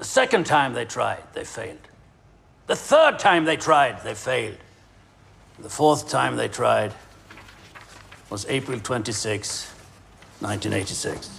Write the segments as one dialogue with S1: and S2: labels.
S1: The second time they tried, they failed. The third time they tried, they failed. The fourth time they tried was April 26, 1986.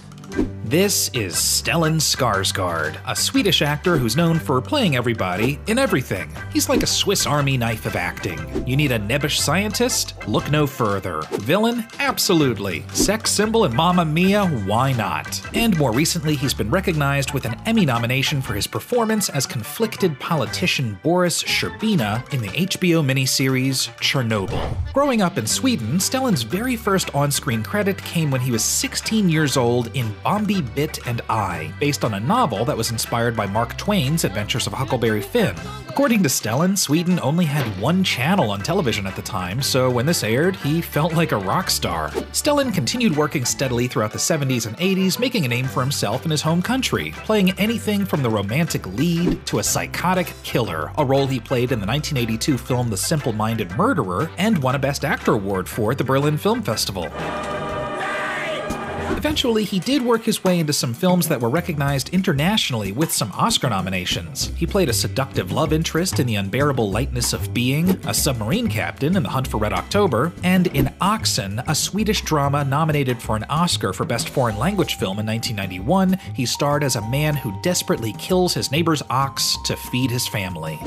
S2: This is Stellan Skarsgård, a Swedish actor who's known for playing everybody in everything. He's like a Swiss Army knife of acting. You need a nebbish scientist? Look no further. Villain? Absolutely. Sex symbol and Mamma Mia? Why not? And more recently, he's been recognized with an Emmy nomination for his performance as conflicted politician Boris Sherbina in the HBO miniseries Chernobyl. Growing up in Sweden, Stellan's very first on-screen credit came when he was 16 years old in Bombi Bitt and I, based on a novel that was inspired by Mark Twain's Adventures of Huckleberry Finn. According to Stellan, Sweden only had one channel on television at the time, so when this aired, he felt like a rock star. Stellan continued working steadily throughout the 70s and 80s, making a name for himself in his home country, playing anything from the romantic lead to a psychotic killer, a role he played in the 1982 film The Simple-Minded Murderer, and won a Best Actor award for at the Berlin Film Festival. Eventually, he did work his way into some films that were recognized internationally with some Oscar nominations. He played a seductive love interest in The Unbearable Lightness of Being, a submarine captain in The Hunt for Red October, and in Oxen, a Swedish drama nominated for an Oscar for Best Foreign Language Film in 1991, he starred as a man who desperately kills his neighbor's ox to feed his family.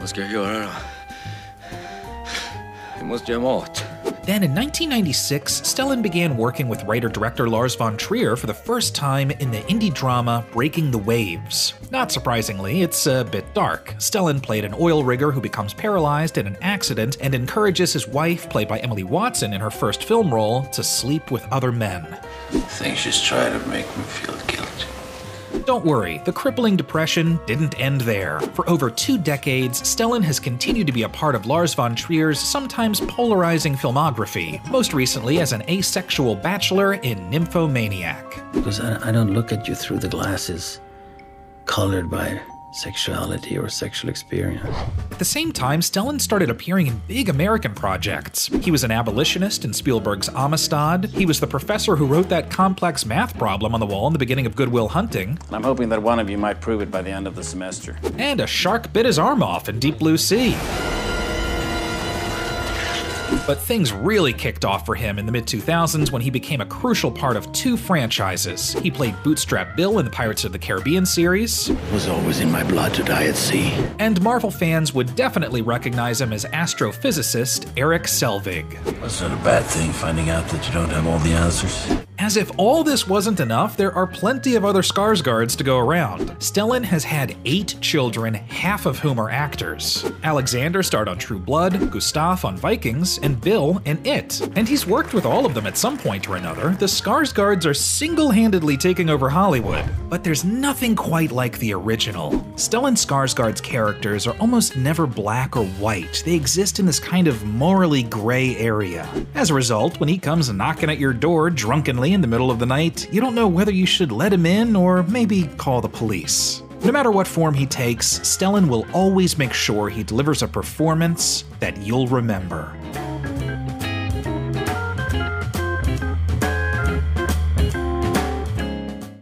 S3: Vad ska jag göra då? Jag måste göra mat.
S2: Then in 1996, Stellan began working with writer-director Lars von Trier for the first time in the indie drama Breaking the Waves. Not surprisingly, it's a bit dark. Stellan played an oil rigger who becomes paralyzed in an accident and encourages his wife, played by Emily Watson in her first film role, to sleep with other men.
S4: I think she's trying to make me feel guilty.
S2: Don't worry, the crippling depression didn't end there. For over 2 decades, Stellan has continued to be a part of Lars von Trier's sometimes polarizing filmography, most recently as an asexual bachelor in Nymphomaniac.
S4: Because I don't look at you through the glasses colored by sexuality or sexual experience.
S2: At the same time, Stellan started appearing in big American projects. He was an abolitionist in Spielberg's Amistad. He was the professor who wrote that complex math problem on the wall in the beginning of Good Will Hunting.
S1: I'm hoping that one of you might prove it by the end of the semester.
S2: And a shark bit his arm off in Deep Blue Sea. But things really kicked off for him in the mid-2000s when he became a crucial part of 2 franchises. He played Bootstrap Bill in the Pirates of the Caribbean series.
S4: It was always in my blood to die at sea.
S2: And Marvel fans would definitely recognize him as astrophysicist Erik Selvig.
S4: It's not a bad thing finding out that you don't have all the answers.
S2: As if all this wasn't enough, there are plenty of other Skarsgårds to go around. Stellan has had 8 children, half of whom are actors. Alexander starred on True Blood, Gustaf on Vikings, and Bill in It. And he's worked with all of them at some point or another. The Skarsgårds are single-handedly taking over Hollywood. But there's nothing quite like the original. Stellan Skarsgård's characters are almost never black or white. They exist in this kind of morally gray area. As a result, when he comes knocking at your door drunkenly in the middle of the night, you don't know whether you should let him in or maybe call the police. No matter what form he takes, Stellan will always make sure he delivers a performance that you'll remember.